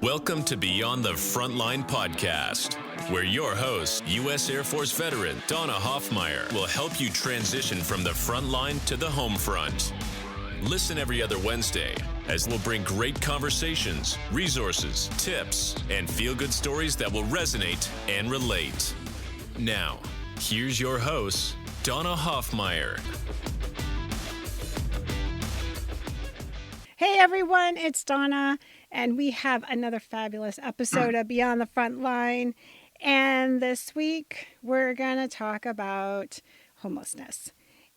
Welcome to Beyond the Frontline podcast, where your host, U.S. Air Force veteran Donna Hoffmeyer, will help you transition from the front line to the home front. Listen every other Wednesday as we'll bring great conversations, resources, tips, and feel-good stories that will resonate and relate. Now, here's your host, Donna Hoffmeyer. Hey everyone, it's Donna, and we have another fabulous episode of Beyond the Frontline. And this week, we're going to talk about homelessness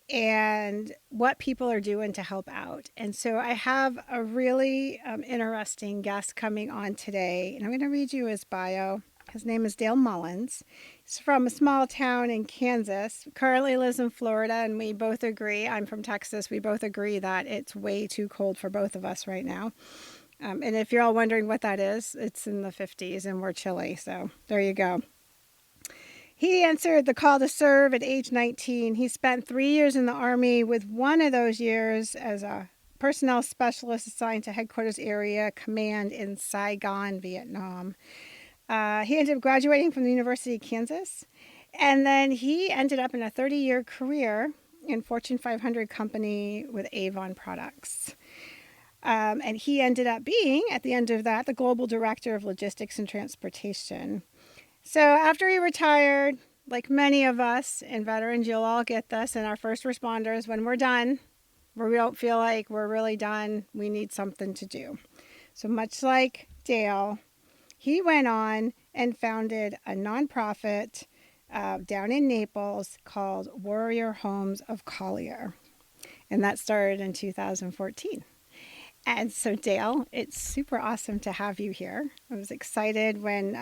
and what people are doing to help out. And so I have a really interesting guest coming on today, and I'm going to read you his bio. His name is Dale Mullin. He's from a small town in Kansas, currently lives in Florida, and we both agree, I'm from Texas, we both agree that it's way too cold for both of us right now. And if you're all wondering what that is, it's in the 50s and we're chilly, so there you go. He answered the call to serve at age 19. He spent 3 years in the Army, with one of those years as a personnel specialist assigned to Headquarters Area Command in Saigon, Vietnam. He ended up graduating from the University of Kansas, and then he ended up in a 30-year career in Fortune 500 company with Avon Products. And he ended up being, at the end of that, the Global Director of Logistics and Transportation. So after he retired, like many of us and veterans, you'll all get this, and our first responders, when we're done, where we don't feel like we're really done, we need something to do. So much like Dale, he went on and founded a nonprofit down in Naples called Warrior Homes of Collier. And that started in 2014. And so, Dale, it's super awesome to have you here. I was excited when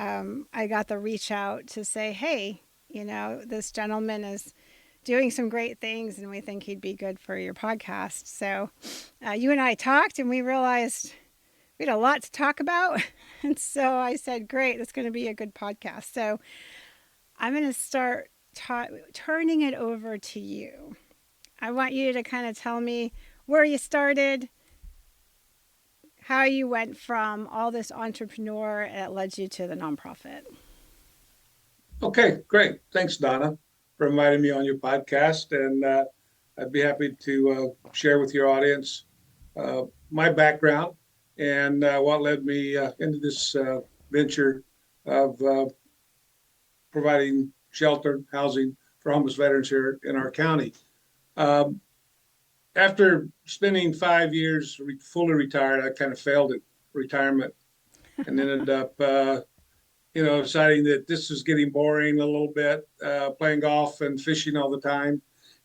I got the reach out to say, hey, you know, this gentleman is doing some great things and we think he'd be good for your podcast. So you and I talked and we realized we had a lot to talk about. And so I said, great, that's going to be a good podcast. So I'm going to start turning it over to you. I want you to kind of tell me where you started, how you went from all this entrepreneur that led you to the nonprofit. Okay, great. Thanks, Donna, for inviting me on your podcast. And I'd be happy to share with your audience my background and what led me into this venture of providing shelter, housing for homeless veterans here in our county. After spending 5 years fully retired, I kind of failed at retirement and ended up, deciding that this was getting boring a little bit, playing golf and fishing all the time.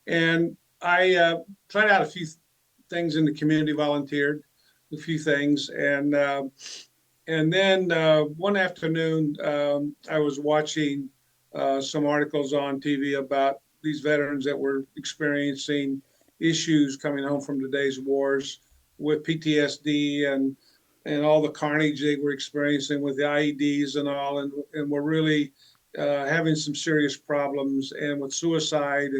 And I tried out a few things in the community, volunteered a few things. And then one afternoon, I was watching some articles on TV about these veterans that were experiencing issues coming home from the days wars with PTSD and all the carnage they were experiencing with the IEDs and all, and were really having some serious problems, and with suicide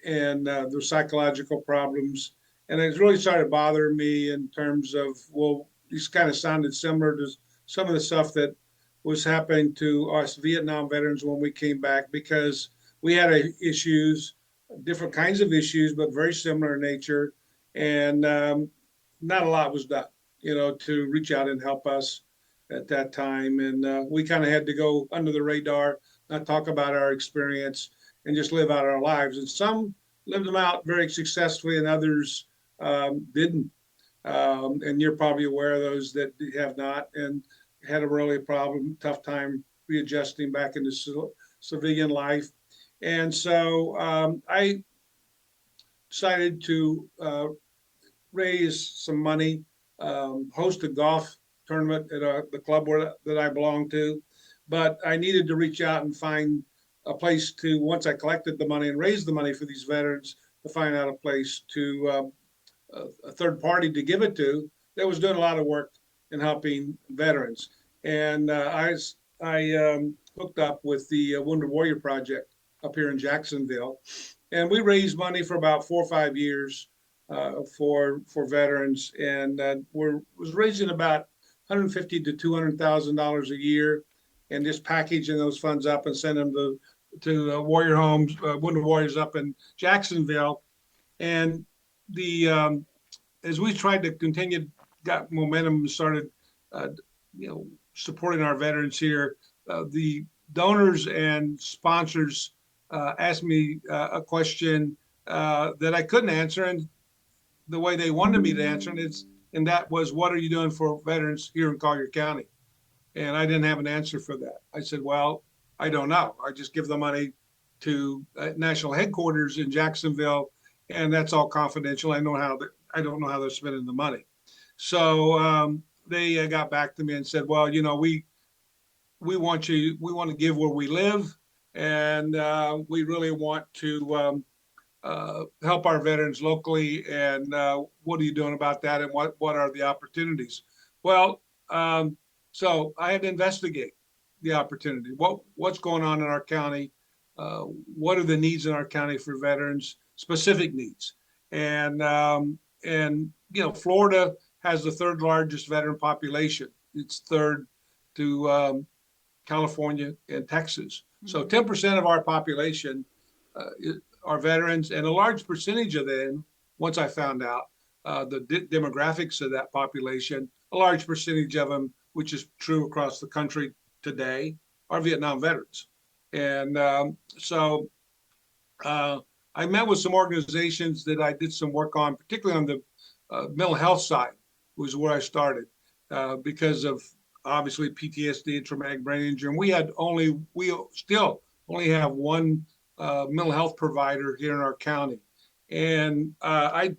and their psychological problems. And it really started bothering me in terms of, well, these kind of sounded similar to some of the stuff that was happening to us Vietnam veterans when we came back, because we had issues, different kinds of issues, but very similar in nature. And not a lot was done, to reach out and help us at that time. And we kind of had to go under the radar, not talk about our experience, and just live out our lives. And some lived them out very successfully, and others didn't. And you're probably aware of those that have not, and had a really tough time readjusting back into civilian life. And so I decided to raise some money, host a golf tournament at the club that I belong to. But I needed to reach out and find a place to, once I collected the money and raised the money for these veterans, to find out a place to, a third party to give it to that was doing a lot of work in helping veterans. And I hooked up with the Wounded Warrior Project up here in Jacksonville. And we raised money for about 4 or 5 years for veterans, and was raising about $150,000 to $200,000 a year, and just packaging those funds up and send them to the Warrior Homes, Wounded Warriors up in Jacksonville. And the as we tried to continue, got momentum, and started, supporting our veterans here. The donors and sponsors asked me a question that I couldn't answer, and the way they wanted me to answer it, and that was, what are you doing for veterans here in Collier County? And I didn't have an answer for that. I said, well, I don't know. I just give the money to national headquarters in Jacksonville, and that's all confidential. I don't know how they're spending the money. So they got back to me and said, well, we want to give where we live, and we really want to help our veterans locally. And what are you doing about that? And what are the opportunities? Well, so I had to investigate the opportunity. What's going on in our county? What are the needs in our county for veterans? Specific needs. And Florida has the third largest veteran population. It's third to California and Texas. So 10% of our population are veterans, and a large percentage of them, once I found out the demographics of that population, a large percentage of them, which is true across the country today, are Vietnam veterans. And so I met with some organizations that I did some work on, particularly on the mental health side, was where I started because of obviously PTSD and traumatic brain injury. And we still only have one mental health provider here in our county. And I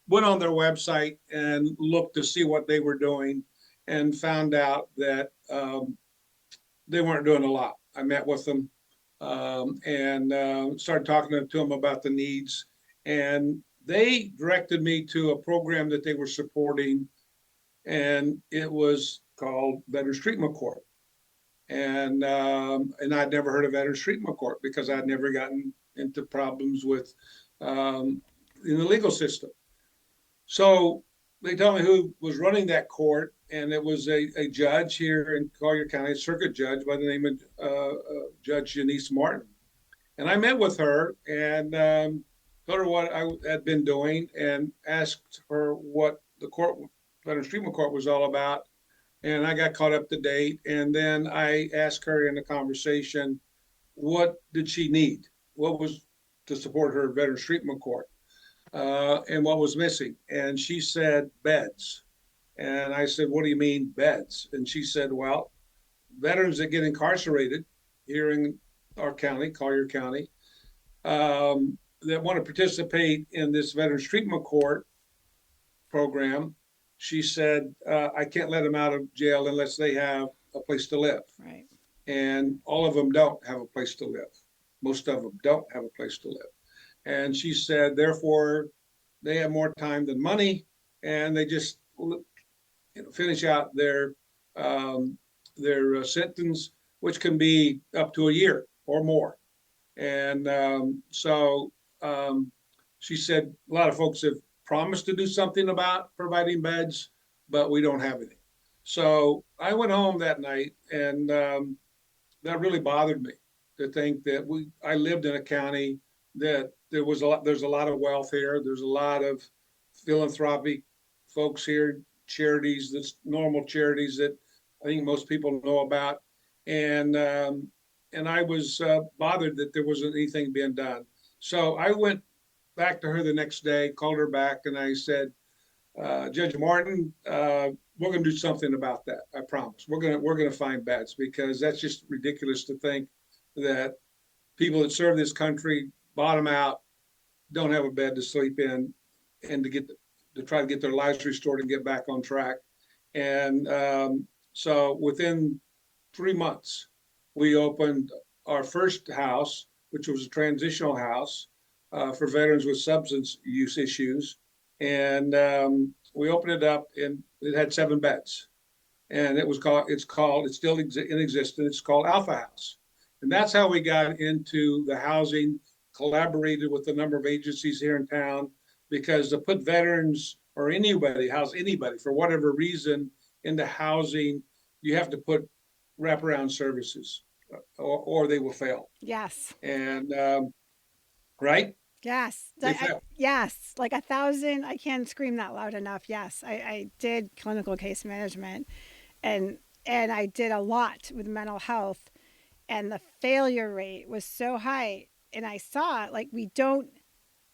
went on their website and looked to see what they were doing, and found out that they weren't doing a lot. I met with them and started talking to them about the needs. And they directed me to a program that they were supporting, and it was called Veterans Treatment Court. And I'd never heard of Veterans Treatment Court because I'd never gotten into problems with in the legal system. So they told me who was running that court, and it was a judge here in Collier County, a circuit judge by the name of Judge Janice Martin. And I met with her and told her what I had been doing, and asked her what the Veterans Treatment Court was all about. And I got caught up to date. And then I asked her in the conversation, what did she need? What was to support her Veterans Treatment Court? And what was missing? And she said, beds. And I said, what do you mean beds? And she said, well, veterans that get incarcerated here in our county, Collier County, that want to participate in this Veterans Treatment Court program, she said, I can't let them out of jail unless they have a place to live. Right. And all of them don't have a place to live. Most of them don't have a place to live. And she said, therefore, they have more time than money, and they just finish out their sentence, which can be up to a year or more. And so she said, a lot of folks have promised to do something about providing beds, but we don't have any. So I went home that night, and that really bothered me to think that I lived in a county that there's a lot of wealth here. There's a lot of philanthropic folks here, charities, that's normal charities that I think most people know about. And I was bothered that there wasn't anything being done. So I went back to her the next day, called her back, and I said, Judge Martin, we're going to do something about that. I promise. We're going to find beds, because that's just ridiculous to think that people that serve this country, bottom out, don't have a bed to sleep in, and to try to get their lives restored and get back on track. And so within 3 months, we opened our first house, which was a transitional house for veterans with substance use issues. And we opened it up, and it had 7 beds. And it's still in existence. It's called Alpha House. And that's how we got into the housing, collaborated with a number of agencies here in town, because to put veterans or house anybody for whatever reason into housing, you have to put wraparound services, or they will fail. Yes. And right, Yes. they fail. Yes. Like 1,000. I can't scream that loud enough. Yes. I did clinical case management, and I did a lot with mental health, and the failure rate was so high. And I saw it, like, we don't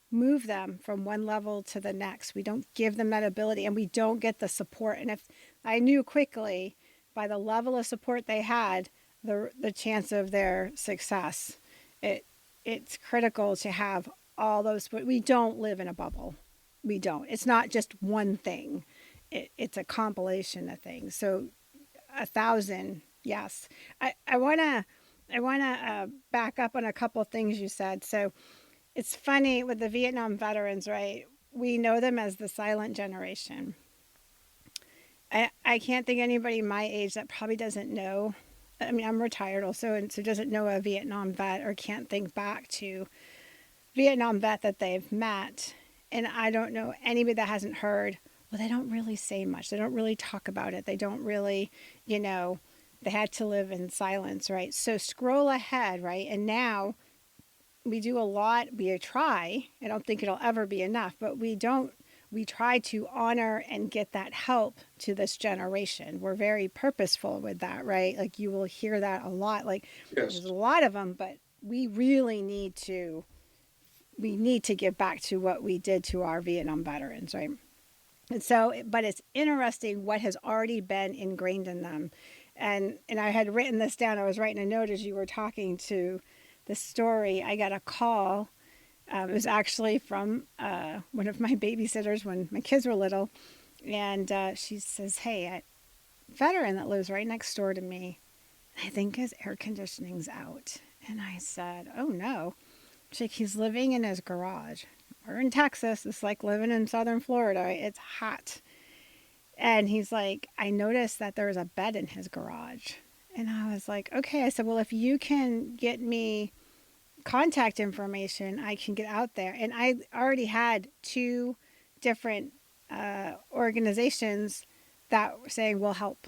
move them from one level to the next. We don't give them that ability, and we don't get the support. And if I knew quickly by the level of support they had, the chance of their success, it's critical to have all those. But we don't live in a bubble. We don't. It's not just one thing. It's a compilation of things. So 1,000, yes. I wanna back up on a couple of things you said. So it's funny with the Vietnam veterans, right? We know them as the silent generation. I can't think anybody my age that probably doesn't know. I mean, I'm retired also, and so doesn't know a Vietnam vet or can't think back to Vietnam vet that they've met. And I don't know anybody that hasn't heard, well, they don't really say much. They don't really talk about it. They don't really, they had to live in silence, right? So scroll ahead, right? And now we do a lot. We try. I don't think it'll ever be enough, but we try to honor and get that help to this generation. We're very purposeful with that, right? Like, you will hear that a lot. Like, Yes. there's a lot of them, but we really need to give back to what we did to our Vietnam veterans, right? And so, but it's interesting what has already been ingrained in them. And I had written this down. I was writing a note as you were talking to the story. I got a call. It was actually from one of my babysitters when my kids were little. And she says, hey, a veteran that lives right next door to me, I think his air conditioning's out. And I said, oh no. She's like, he's living in his garage. We're in Texas. It's like living in southern Florida. It's hot. And he's like, I noticed that there was a bed in his garage. And I was like, okay. I said, well, if you can get me contact information, I can get out there. And I already had 2 different organizations that were saying, we'll help.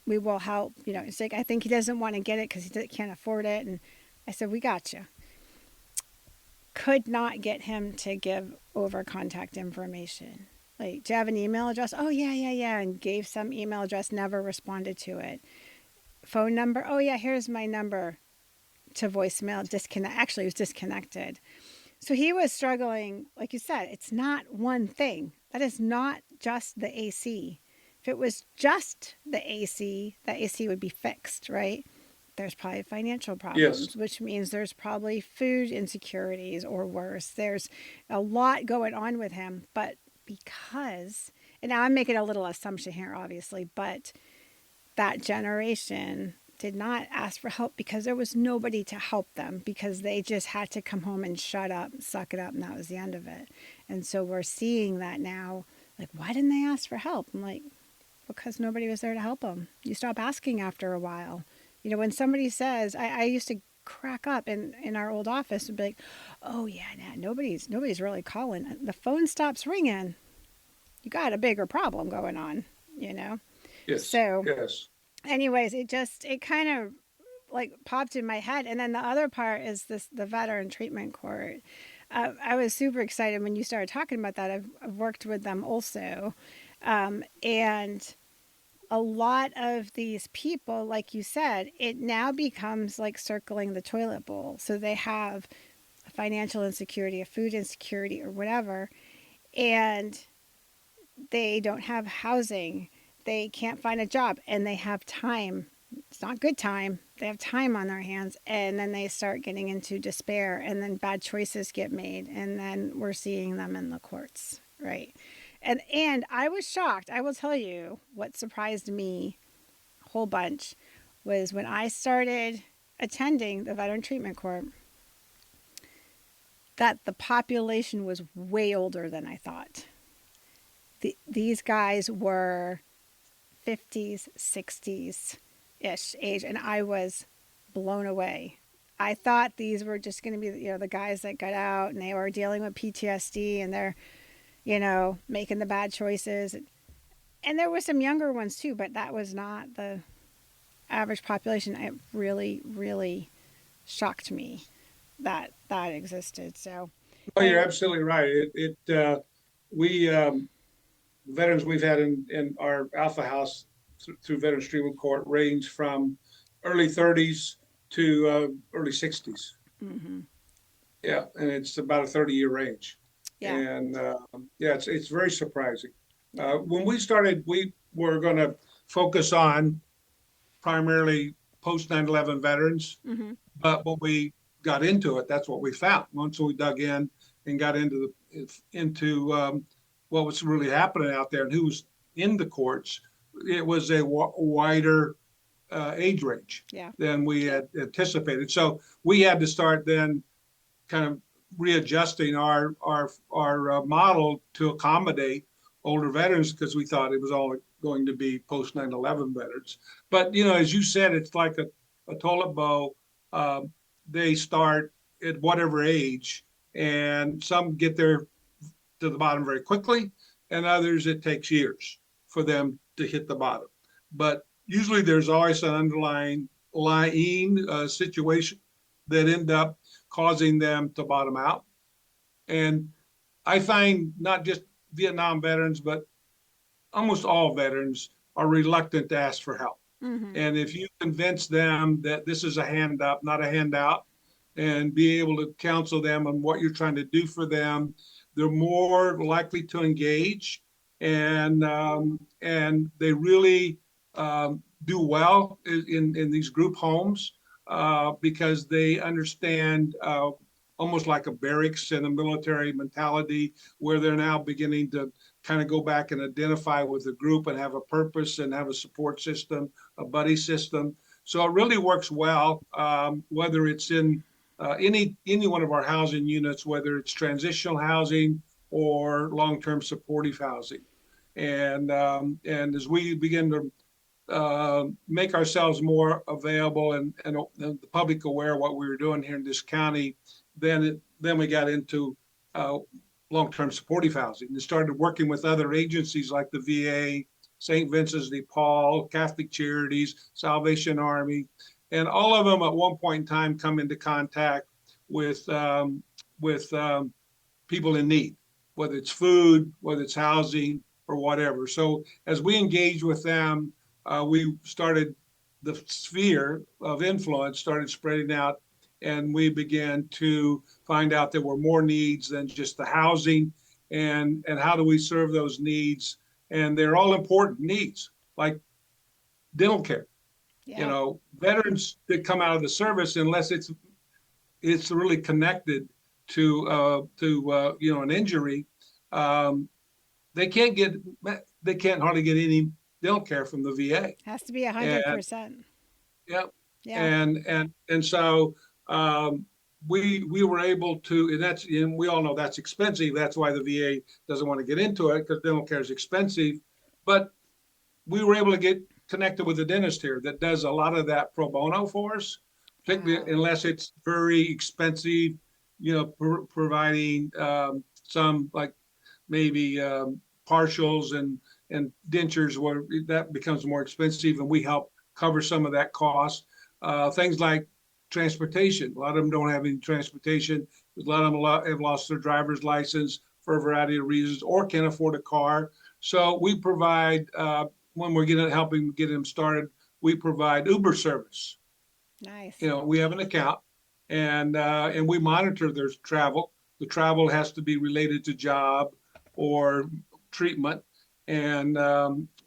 We will help. It's like, I think he doesn't want to get it because he can't afford it. And I said, we got you. Could not get him to give over contact information. Like, do you have an email address? Oh, yeah. And gave some email address, never responded to it. Phone number? Oh, yeah, here's my number. To voicemail, disconnect. Actually, it was disconnected. So he was struggling. Like you said, it's not one thing. That is not just the AC. If it was just the AC, that AC would be fixed, right? There's probably financial problems, Yes. which means there's probably food insecurities or worse. There's a lot going on with him, but because, and now I'm making a little assumption here, obviously, but that generation did not ask for help because there was nobody to help them, because they just had to come home and shut up, suck it up, and that was the end of it. And so we're seeing that now. Like, why didn't they ask for help? I'm like, because nobody was there to help them. You stop asking after a while. When somebody says, I used to crack up in our old office and be like, oh yeah, nobody's really calling. The phone stops ringing. You got a bigger problem going on, Yes. So Yes. anyways, it kind of like popped in my head. And then the other part is the veteran treatment court. I was super excited when you started talking about that. I've worked with them also. And a lot of these people, like you said, it now becomes like circling the toilet bowl. So they have a financial insecurity, a food insecurity, or whatever, and they don't have housing. They can't find a job, and they have time. It's not good time. They have time on their hands, and then they start getting into despair, and then bad choices get made, and then we're seeing them in the courts, right? And I was shocked. I will tell you what surprised me a whole bunch was when I started attending the Veteran Treatment Court, that the population was way older than I thought. These guys were 50s, 60s-ish age, and I was blown away. I thought these were just going to be, the guys that got out and they were dealing with PTSD and they're, making the bad choices. And there were some younger ones too, but that was not the average population. It really, really shocked me that that existed. So, Oh, you're and absolutely right. We veterans we've had in our Alpha House through Veterans Treatment Court range from early 30s to early 60s. mm-hmm. Yeah, and it's about a 30-year range. Yeah, And yeah, it's very surprising. yeah, When we started, we were going to focus on primarily post 9/11 veterans, mm-hmm. but when we got into it, that's what we found. Once we dug in and got into what was really happening out there and who was in the courts, it was a wider age range Yeah, than we had anticipated. So we had to start then kind of readjusting our model to accommodate older veterans because we thought it was all going to be post 9/11 veterans. But as you said, it's like a toilet bowl. They start at whatever age, and some get there to the bottom very quickly, and others it takes years for them to hit the bottom. But usually there's always an underlying situation that end up causing them to bottom out. And I find not just Vietnam veterans, but almost all veterans are reluctant to ask for help. mm-hmm. And if you convince them that this is a hand up, not a handout, and be able to counsel them on what you're trying to do for them, they're more likely to engage, and they really do well in these group homes because they understand almost like a barracks and a military mentality where they're now beginning to kind of go back and identify with the group and have a purpose and have a support system, a buddy system. So it really works well, whether it's in any one of our housing units, whether it's transitional housing or long-term supportive housing. And as we begin to make ourselves more available and the public aware of what we were doing here in this county, then we got into long-term supportive housing and started working with other agencies like the VA, St. Vincent's de Paul, Catholic Charities, Salvation Army, and all of them at one point in time come into contact with people in need, whether it's food, whether it's housing, or whatever. So as we engage with them, we started the sphere of influence started spreading out, and we began to find out there were more needs than just the housing, and how do we serve those needs? And they're all important needs, like dental care. Yeah, Veterans that come out of the service, unless it's really connected to an injury, they can't hardly get any dental care from the VA. has to be And 100%. yeah, Yeah, and so we were able to, and we all know that's expensive. That's why the VA doesn't want to get into it, because dental care is expensive. But we were able to get connected with a dentist here that does a lot of that pro bono for us, particularly wow. unless it's very expensive, providing some like maybe partials and dentures where that becomes more expensive, and we help cover some of that cost. Things like transportation. A lot of them don't have any transportation. A lot of them have lost their driver's license for a variety of reasons or can't afford a car. So we provide, when we're helping get them started, we provide Uber service. Nice. We have an account, and we monitor their travel. The travel has to be related to job or treatment, and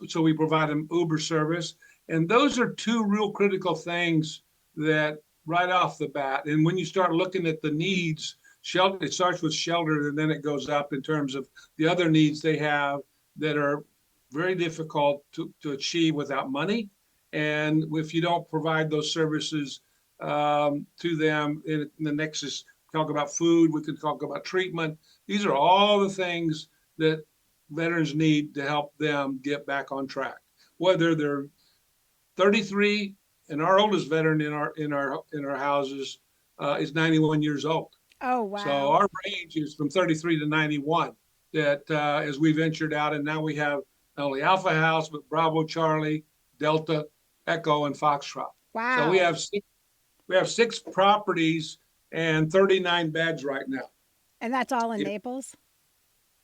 so we provide them Uber service. And those are two real critical things that right off the bat. And when you start looking at the needs, shelter, it starts with shelter, and then it goes up in terms of the other needs they have that are very difficult to achieve without money. And if you don't provide those services to them in the nexus, talk about food, we can talk about treatment. These are all the things that veterans need to help them get back on track, whether they're 33, and our oldest veteran in our houses is 91 years old. Oh, So wow. our range is from 33 to 91. That as we ventured out, and now we have not only Alpha House, but Bravo Charlie, Delta, Echo, and Foxtrot. So Wow. we have six properties and 39 beds right now. And that's all in It's Naples?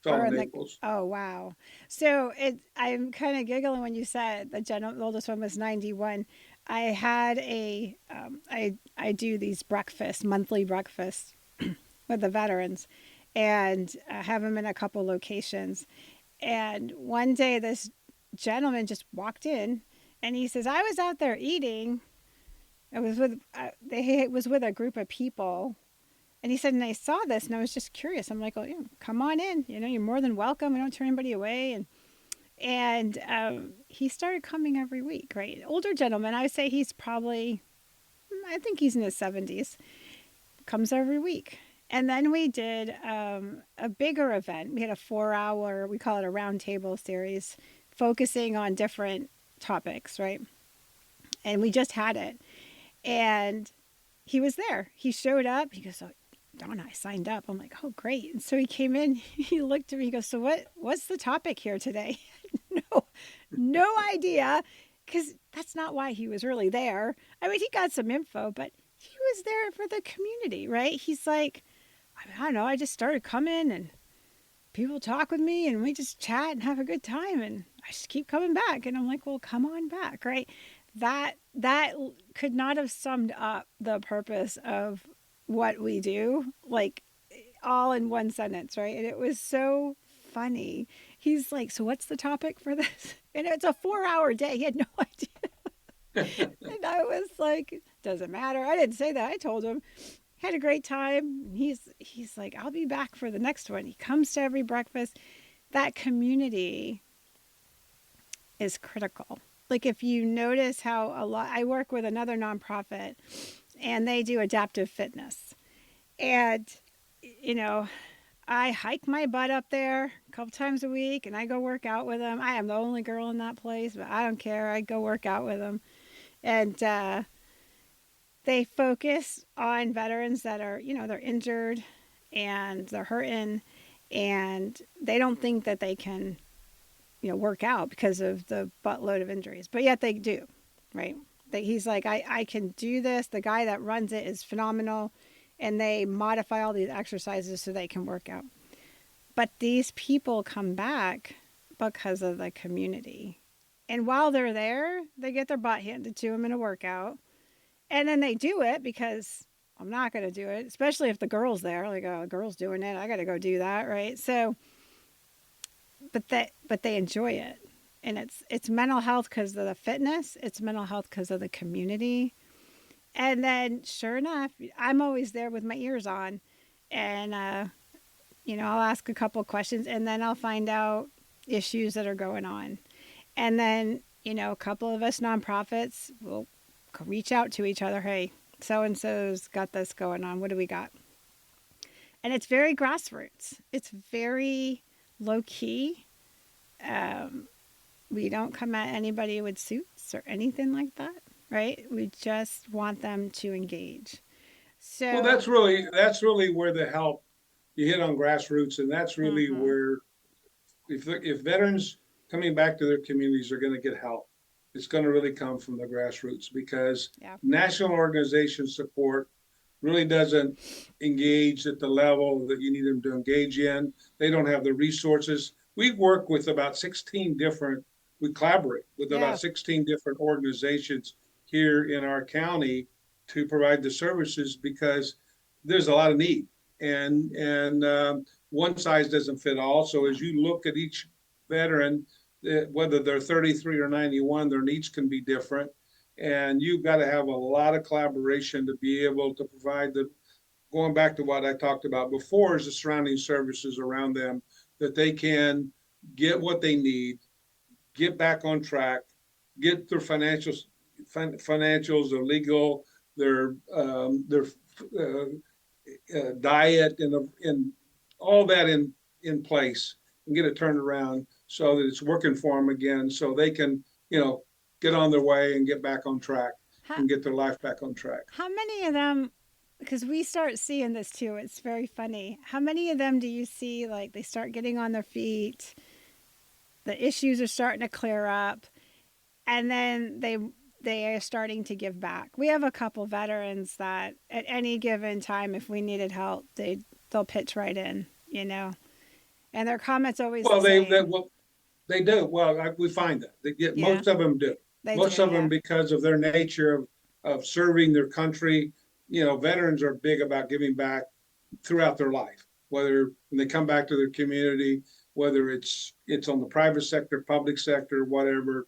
all Or in in the Naples. oh wow. So I'm kind of giggling when you said the oldest one was 91. I had I do these monthly breakfasts with the veterans, and I have them in a couple locations. And one day this gentleman just walked in, and he says, "I was out there eating. I was with they was with a group of people." And he said, and I saw this, and I was just curious. I'm like, well, come on in. You're more than welcome. We don't turn anybody away. And he started coming every week, right? Older gentleman. I would say he's probably, I think he's in his 70s. Comes every week. And then we did a bigger event. We had a 4-hour, we call it a round table series, focusing on different topics, right? And we just had it. And he was there. He showed up. He goes, "Oh, Donna, I signed up." I'm like, "Oh, great." And so he came in, he looked at me, he goes, "So what's the topic here today?" No idea, because that's not why he was really there. I mean, he got some info, but he was there for the community, right? He's like, I don't know, I just started coming and people talk with me and we just chat and have a good time and I just keep coming back. And I'm like, well, come on back, right? That could not have summed up the purpose of what we do, like all in one sentence, right? And it was so funny. He's like, "So what's the topic for this?" And it's a 4-hour day. He had no idea. And I was like, "Doesn't matter." I didn't say that. I told him. Had a great time. He's like, "I'll be back for the next one." He comes to every breakfast. That community is critical. Like if you notice how I work with another nonprofit and they do adaptive fitness. And, I hike my butt up there a couple times a week and I go work out with them. I am the only girl in that place, but I don't care. I go work out with them. And they focus on veterans that are, they're injured and they're hurting and they don't think that they can, work out because of the buttload of injuries. But yet they do, right? He's like, I can do this. The guy that runs it is phenomenal. And they modify all these exercises so they can work out. But these people come back because of the community. And while they're there, they get their butt handed to them in a workout. And then they do it because I'm not going to do it, especially if the girl's there. Like, oh, a girl's doing it. I got to go do that, right? So, but they enjoy it. And it's mental health because of the fitness. It's mental health because of the community. And then, sure enough, I'm always there with my ears on, and I'll ask a couple of questions, and then I'll find out issues that are going on, and then a couple of us nonprofits will reach out to each other. Hey, so and so's got this going on. What do we got? And it's very grassroots. It's very low key. We don't come at anybody with suits or anything like that. Right? We just want them to engage. So Well, that's really where the help you hit on grassroots, and that's really where if veterans coming back to their communities are going to get help, it's going to really come from the grassroots because national organization support really doesn't engage at the level that you need them to engage in. They don't have the resources. We work with about 16 different. We collaborate with about 16 different organizations here in our county to provide the services because there's a lot of need and one size doesn't fit all. So as you look at each veteran, whether they're 33 or 91, their needs can be different. And you've got to have a lot of collaboration to be able to provide going back to what I talked about before, is the surrounding services around them that they can get what they need, get back on track, get their financials, their legal, their diet, and all that in place, and get it turned around so that it's working for them again, so they can get on their way and get back on track and get their life back on track. How many of them? Because we start seeing this too. It's very funny. How many of them do you see like they start getting on their feet? the issues are starting to clear up, and then they are starting to give back. We have a couple veterans that at any given time, if we needed help, they'll pitch right in, and their comments always Well, the same. they do. Well, we find that Yeah, most of them do. they do. Most of them, Yeah. because of their nature of serving their country. Veterans are big about giving back throughout their life, whether when they come back to their community, whether it's on the private sector, public sector, whatever,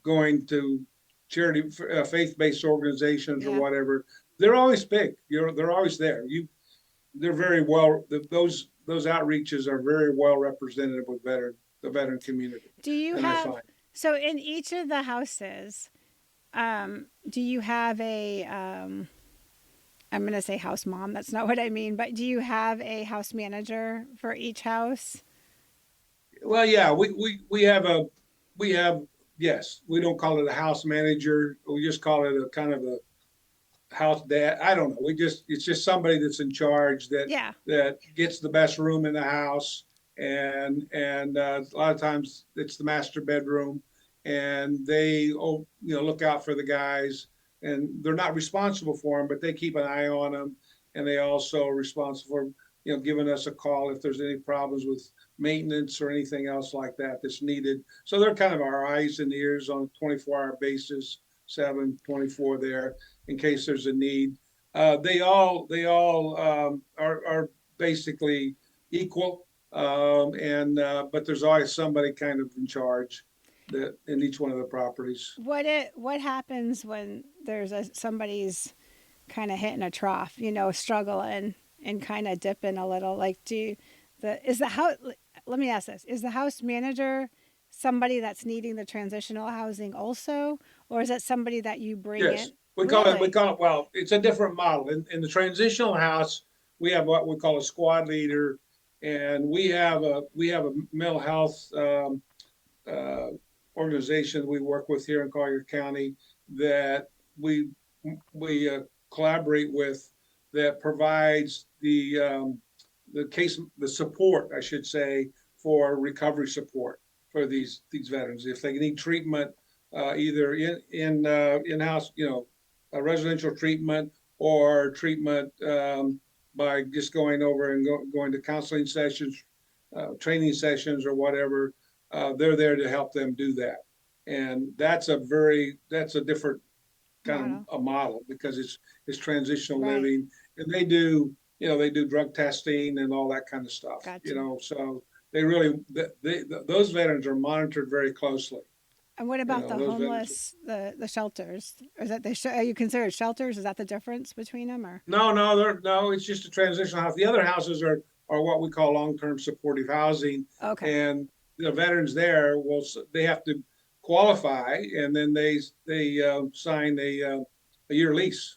going to charity, faith-based organizations or Yeah. whatever. They're always big. They're always there. They're very well. Those outreaches are very well represented with the veteran community. Do you And I have, find, so in each of the houses, do you have a, I'm going to say house mom. That's not what I mean, but do you have a house manager for each house? well, yeah, we have yes. We don't call it a house manager. We just call it a kind of a house dad. I don't know. It's just somebody that's in charge Yeah. that gets the best room in the house, and a lot of times it's the master bedroom, and they look out for the guys, and they're not responsible for them, but they keep an eye on them, and they also are responsible for giving us a call if there's any problems with maintenance or anything else like that that's needed. So they're kind of our eyes and ears on a 24-hour basis, 7/24 there, in case there's a need. They all are basically equal, but there's always somebody kind of in charge that in each one of the properties. What happens when there's somebody's kind of hitting a trough, struggling and kind of dipping a little? Like, is the house? Let me ask this: is the house manager somebody that's needing the transitional housing also, or is it somebody that you bring Yes, in? we Really? call it. Well, it's a different model. In the transitional house, we have what we call a squad leader, and we have a mental health uh, organization we work with here in Collier County that we collaborate with, that provides the support, I should say, for recovery support for these veterans if they need treatment, either in house, a residential treatment, or treatment by just going over and going to counseling sessions, training sessions, or whatever. They're there to help them do that, and that's a different kind Model. of a model, because it's transitional Right. living, and they do drug testing and all that kind of stuff. Gotcha. So those veterans are monitored very closely. And what about the Those veterans. homeless, the shelters? Is that are you considered shelters? Is that the difference between them, or? No, it's just a transitional house. The other houses are what we call long-term supportive housing, Okay. and the veterans there they have to qualify, and then they sign a year lease,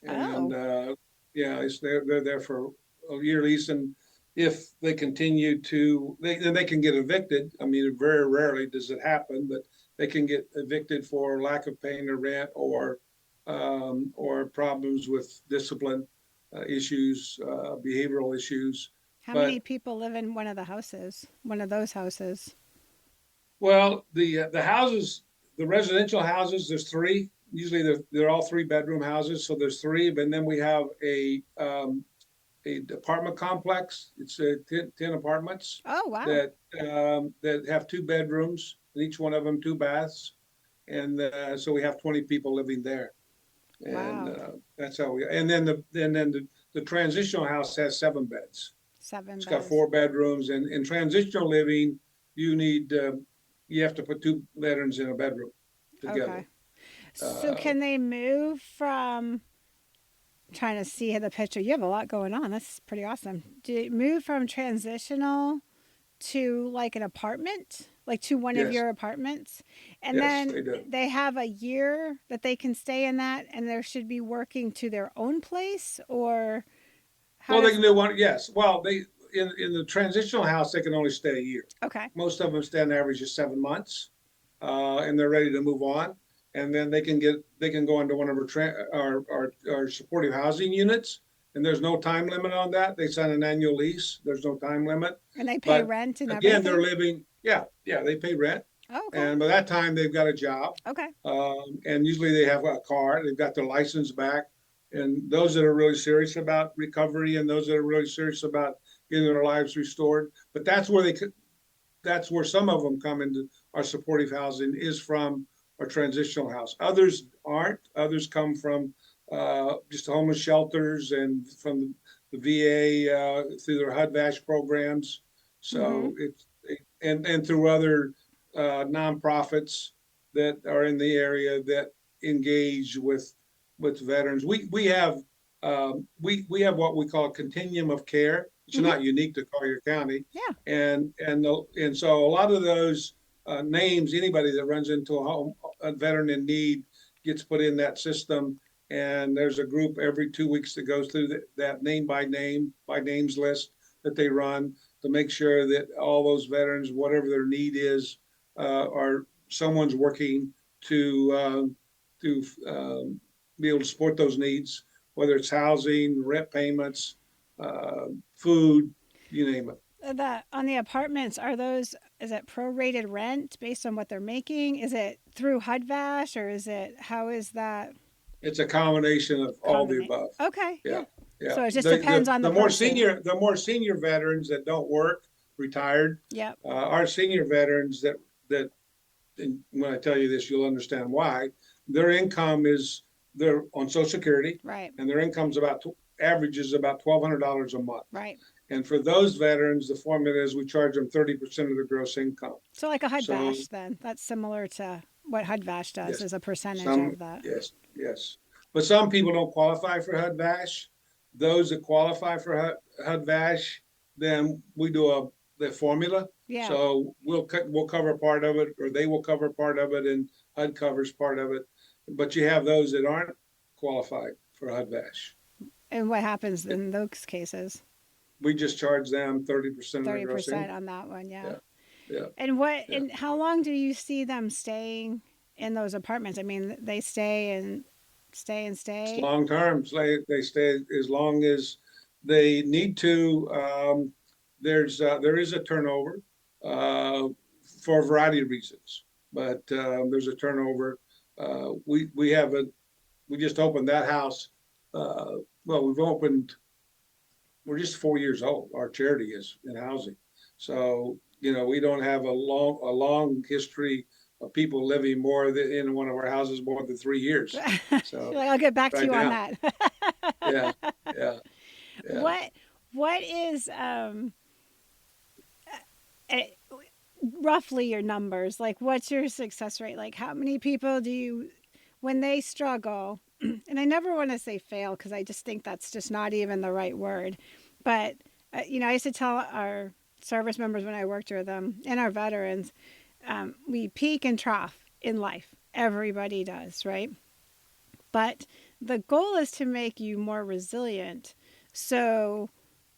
and Oh. yeah, they're there for a year lease, and if they continue to, then they can get evicted. I mean, very rarely does it happen, but they can get evicted for lack of paying their rent, or problems with discipline issues, behavioral issues. How many But people live in one of those houses? well, the houses, the residential houses, there's three. Usually they're all 3-bedroom houses, so there's three. But then we have a apartment complex. It's 10 apartments Oh, wow. that have 2 bedrooms, and each one of them 2 baths, and so we have 20 people living there, and Wow. that's how we. And then the transitional house has 7 beds. Seven It's got beds. 4 bedrooms, and in transitional living, you have to put 2 veterans in a bedroom together. Okay. So can they move from, trying to see the picture? You have a lot going on. That's pretty awesome. Do you move from transitional to like an apartment, like to one of Yes, your apartments? And yes, then they do. they have a year that they can stay in that, and they should be working to their own place, or how Well, they does, can do one. Yes. Well, they in the transitional house, they can only stay a year. okay. Most of them stay on average of 7 months, and they're ready to move on. And then they can go into one of our supportive housing units, and there's no time limit on that. They sign an annual lease. There's no time limit. And they pay But rent and again, everything? they're living, yeah, they pay rent. Oh, okay. And by that time, they've got a job. Okay. And usually they have a car. They've got their license back. And those that are really serious about recovery and those that are really serious about getting their lives restored. But that's where some of them come into our supportive housing, is from our transitional house. Others aren't. Others come from just homeless shelters and from the VA through their HUD-VASH programs. So and through other nonprofits that are in the area that engage with veterans. We have what we call a continuum of care. It's not unique to Collier County. Yeah. And so a lot of those names, anybody that runs into a veteran in need gets put in that system. And there's a group every 2 weeks that goes through that name by names list that they run to make sure that all those veterans, whatever their need is, are someone's working to be able to support those needs, whether it's housing, rent payments, food, you name it. On the apartments, is it prorated rent based on what they're making? Is it through HUD-VASH, or how is that? It's a combination of all the above. Okay. Yeah. So it just depends on the more person. the more senior veterans that don't work, retired. Yeah. Our senior veterans that, and when I tell you this, you'll understand why. Their income they're on Social Security, right? And their income's averages about $1,200 a month, right? And for those veterans, the formula is we charge them 30% of their gross income. So like a HUD-VASH, then that's similar to what HUD-VASH does, yes, as a percentage of that. Yes. But some people don't qualify for HUD-VASH. Those that qualify for HUD-VASH, then we do the formula. Yeah. So we'll cover part of it, or they will cover part of it, and HUD covers part of it. But you have those that aren't qualified for HUD-VASH. And what happens in those cases? We just charge them 30% of their gross income. 30% on that one, yeah. Yeah. And how long do you see them staying in those apartments? I mean, they stay and stay. It's long term. They stay as long as they need to. There is a turnover for a variety of reasons, but there's a turnover. We just opened that house. We're just 4 years old. Our charity is in housing, so we don't have a long history of people living in one of our houses more than 3 years. So I'll get back to you on that. Yeah. What is roughly your numbers? Like, what's your success rate? Like, how many people do you, when they struggle, and I never want to say fail because I just think that's just not even the right word. But, I used to tell our service members when I worked with them and our veterans, we peak and trough in life. Everybody does, right? But the goal is to make you more resilient so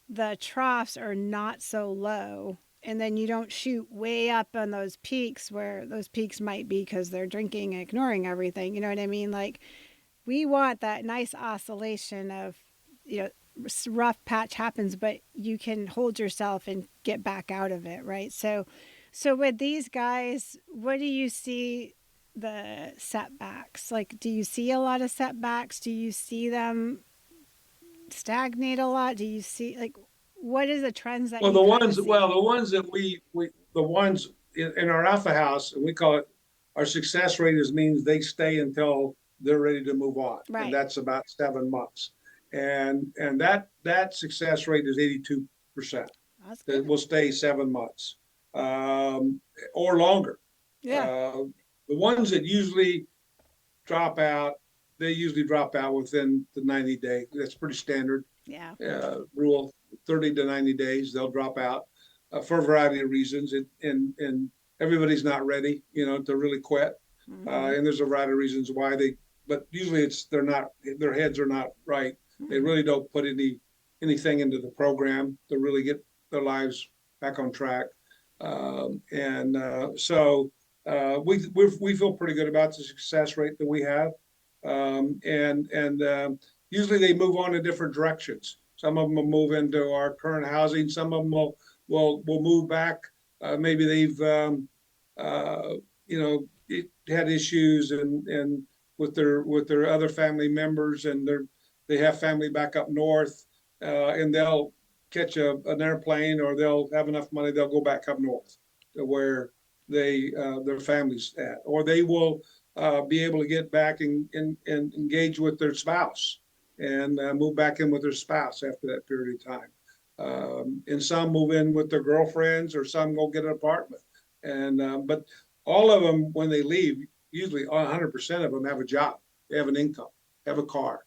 the troughs are not so low. And then you don't shoot way up on those peaks, where those peaks might be because they're drinking and ignoring everything. You know what I mean? Like, we want that nice oscillation of, rough patch happens, but you can hold yourself and get back out of it, right? So with these guys, what do you see the setbacks? Like, do you see a lot of setbacks? Do you see them stagnate a lot? Do you see, like, what is the trends that the ones in our Alpha House, and we call it, our success rate means they stay until they're ready to move on. Right. And that's about 7 months. And that success rate is 82%. That will stay 7 months or longer. Yeah. The ones that usually drop out, they usually drop out within the 90 day. That's pretty standard. Yeah. Rule 30 to 90 days, they'll drop out for a variety of reasons. And everybody's not ready, to really quit. Mm-hmm. And there's a variety of reasons why but usually their heads are not right. Mm-hmm. They really don't put anything into the program to really get their lives back on track. So we feel pretty good about the success rate that we have. usually they move on in different directions. Some of them will move into our current housing. Some of them will move back. Maybe they've uh, had issues and with their other family members, and they have family back up north, and they'll catch an airplane, or they'll have enough money, they'll go back up north to where their families at, or they will be able to get back and engage with their spouse and move back in with their spouse after that period of time. And some move in with their girlfriends, or some go get an apartment. And but all of them, when they leave, usually 100% of them have a job, they have an income, have a car,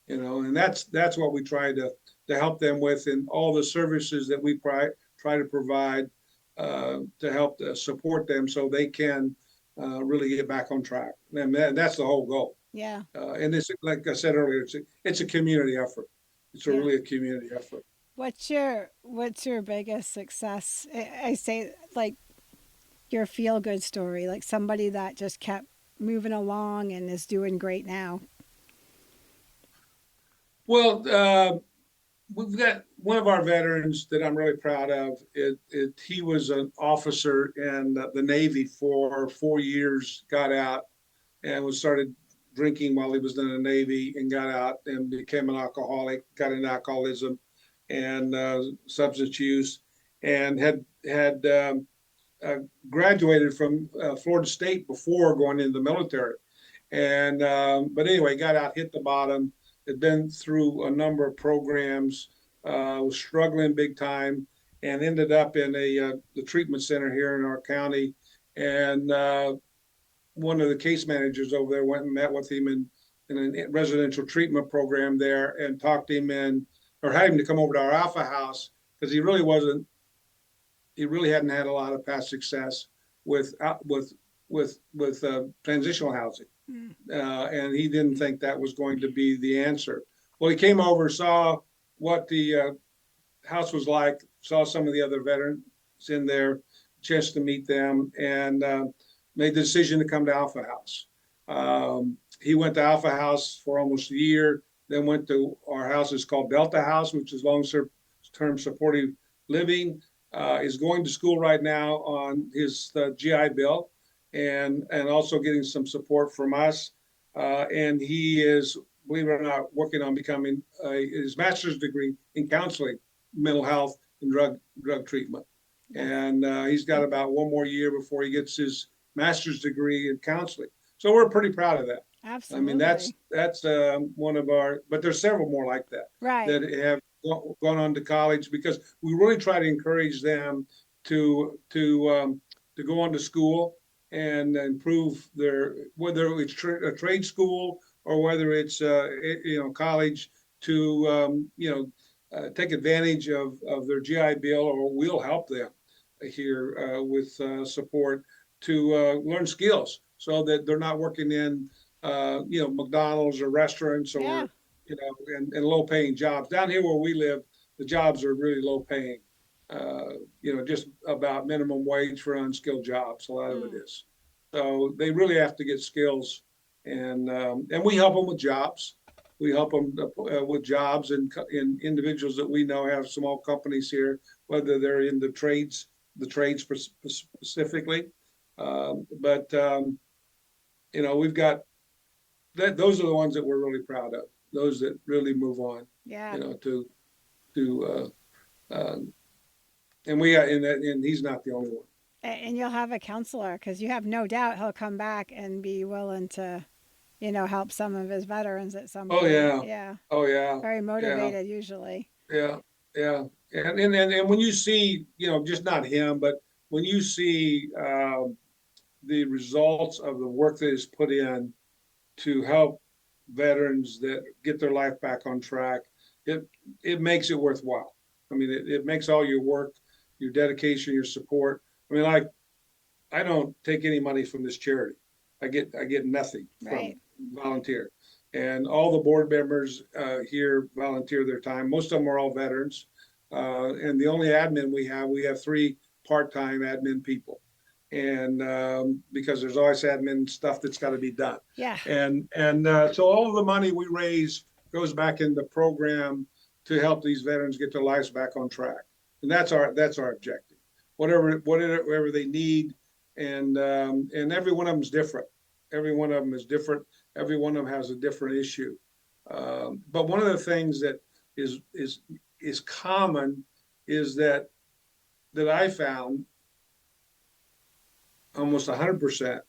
and that's what we try to help them with, and all the services that we try to provide to help support them so they can really get back on track. And that's the whole goal. Yeah. And it's, like I said earlier, it's a community effort. It's really a community effort. What's your biggest success? I say, like, your feel good story, like somebody that just kept moving along and is doing great now. Well, we've got one of our veterans that I'm really proud of. He was an officer in the Navy for 4 years, got out and started drinking while he was in the Navy, and got out and became an alcoholic, got into alcoholism and substance use, and had graduated from Florida State before going into the military. And but anyway, got out, hit the bottom, had been through a number of programs, was struggling big time, and ended up in the treatment center here in our county. And one of the case managers over there went and met with him in a residential treatment program there, and talked him in, or had him to come over to our Alpha House, because he really hadn't had a lot of past success with transitional housing. And he didn't think that was going to be the answer. Well, he came over, saw what the house was like, saw some of the other veterans in there, chance to meet them, and made the decision to come to Alpha House. He went to Alpha House for almost a year, then went to our house. It's called Delta House, which is long-term supportive living. Is going to school right now on his GI Bill, and also getting some support from us. And he is, believe it or not, working on becoming his master's degree in counseling, mental health, and drug treatment. And he's got about one more year before he gets his master's degree in counseling. So we're pretty proud of that. Absolutely. I mean, that's one of our, but there's several more like that, right, that have gone on to college, because we really try to encourage them to go on to school and improve their, whether it's a trade school or whether it's college, to take advantage of their GI Bill, or we'll help them here with support to learn skills, so that they're not working in McDonald's or restaurants, or and low paying jobs. Down here where we live, the jobs are really low paying, just about minimum wage for unskilled jobs. A lot of it is. So they really have to get skills, and we help them with jobs. We help them with jobs, and individuals that we know have small companies here, whether they're in the trades specifically. But we've got that. Those are the ones that we're really proud of. Those that really move on. Yeah. And we and he's not the only one. And you'll have a counselor, because you have no doubt he'll come back and be willing to, help some of his veterans at some point. Oh yeah. Yeah. Oh yeah. Very motivated usually. Yeah. Yeah. And when you see, just not him, but when you see the results of the work that is put in to help veterans that get their life back on track, it makes it worthwhile. I mean, it makes all your work, your dedication, your support. I mean, I don't take any money from this charity. I get nothing from volunteer, and all the board members here volunteer their time. Most of them are all veterans, and the only admin we have 3 part-time admin people, and because there's always admin stuff that's got to be done. Yeah. And so all of the money we raise goes back in the program to help these veterans get their lives back on track. And that's our objective. Whatever they need, and every one of them is different. Every one of them is different. Every one of them has a different issue. But one of the things that is common is that I found almost 100%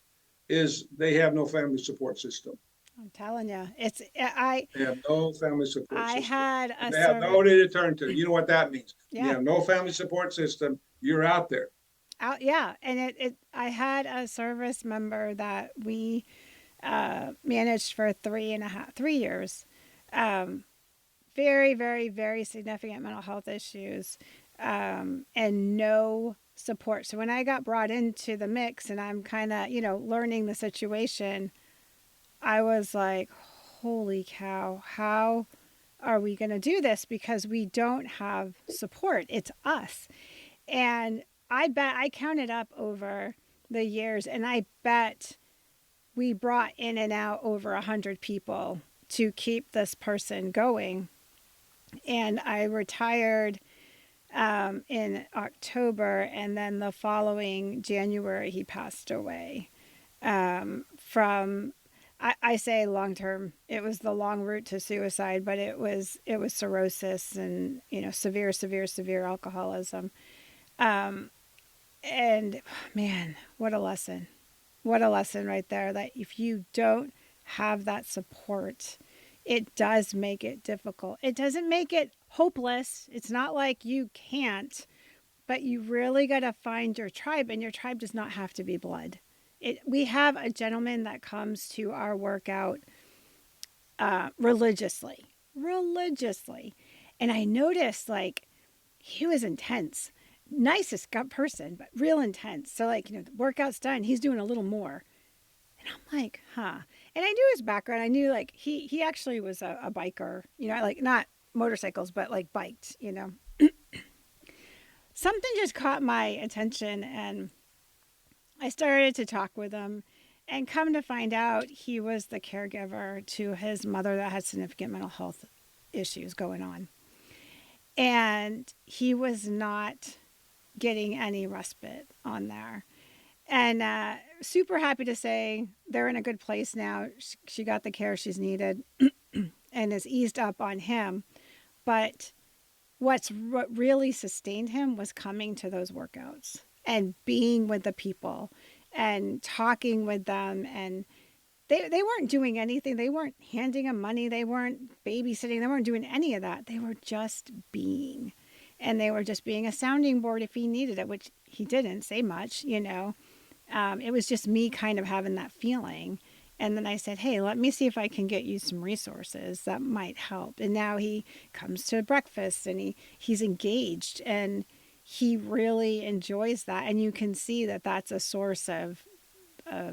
is they have no family support system. I'm telling you, They have no family support I system. had a They have nobody to turn to. You know what that means? Yeah. You have no family support system. You're out there. Yeah, and I had a service member that we managed for 3 years. Very, very, very significant mental health issues, and no support. So when I got brought into the mix and I'm kind of, learning the situation, I was like, holy cow, how are we going to do this? Because we don't have support. It's us. And I counted up over the years, and I bet we brought in and out over 100 people to keep this person going. And I retired in October, and then the following January he passed away from, I say long-term. It was the long route to suicide, but it was cirrhosis and severe alcoholism. And man, what a lesson right there, that if you don't have that support, it does make it difficult. It doesn't make it hopeless. It's not like you can't, but you really got to find your tribe, and your tribe does not have to be blood. We have a gentleman that comes to our workout religiously. And I noticed, like, he was intense. Nicest person, but real intense. So, like, the workout's done, he's doing a little more. And I'm like, huh. And I knew his background. I knew, like, he actually was a biker, like, not motorcycles, but like biked, Something just caught my attention, and I started to talk with him, and come to find out he was the caregiver to his mother that had significant mental health issues going on. And he was not getting any respite on there. And super happy to say they're in a good place now. She got the care she's needed and is eased up on him. But what really sustained him was coming to those workouts and being with the people and talking with them. And they weren't doing anything. They weren't handing him money. They weren't babysitting. They weren't doing any of that. They were just being. And they were just being a sounding board if he needed it, which he didn't say much, It was just me kind of having that feeling. And then I said, hey, let me see if I can get you some resources that might help. And now he comes to breakfast, and he's engaged, and he really enjoys that. And you can see that that's a source of